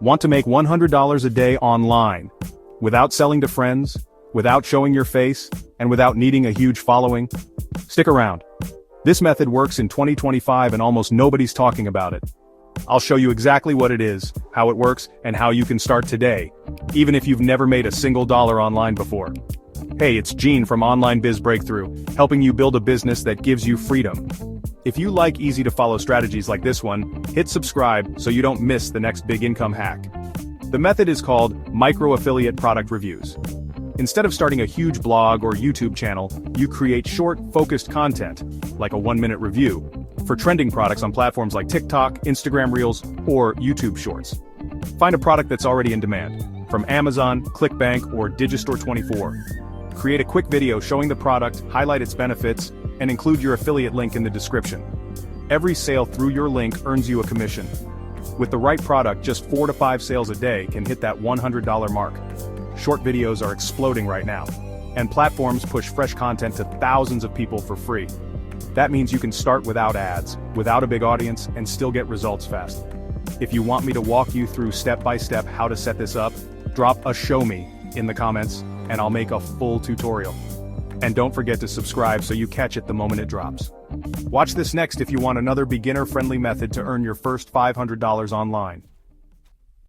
Want to make $100 a day online, without selling to friends, without showing your face, and without needing a huge following? Stick around. This method works in 2025 and almost nobody's talking about it. I'll show you exactly what it is, how it works, and how you can start today, even if you've never made a single dollar online before. Hey, it's Gene from Online Biz Breakthrough, helping you build a business that gives you freedom. If you like easy-to-follow strategies like this one, hit subscribe so you don't miss the next big income hack. The method is called micro-affiliate product reviews. Instead of starting a huge blog or YouTube channel, you create short, focused content, like a 1-minute review, for trending products on platforms like TikTok, Instagram Reels, or YouTube Shorts. Find a product that's already in demand, from Amazon, ClickBank, or Digistore24. Create a quick video showing the product, highlight its benefits, and include your affiliate link in the description. Every sale through your link earns you a commission. With the right product, just 4 to 5 sales a day can hit that $100 mark. Short videos are exploding right now, and platforms push fresh content to thousands of people for free. That means you can start without ads, without a big audience, and still get results fast. If you want me to walk you through step-by-step how to set this up, drop a "show me" in the comments, and I'll make a full tutorial. And don't forget to subscribe so you catch it the moment it drops. Watch this next if you want another beginner-friendly method to earn your first $500 online.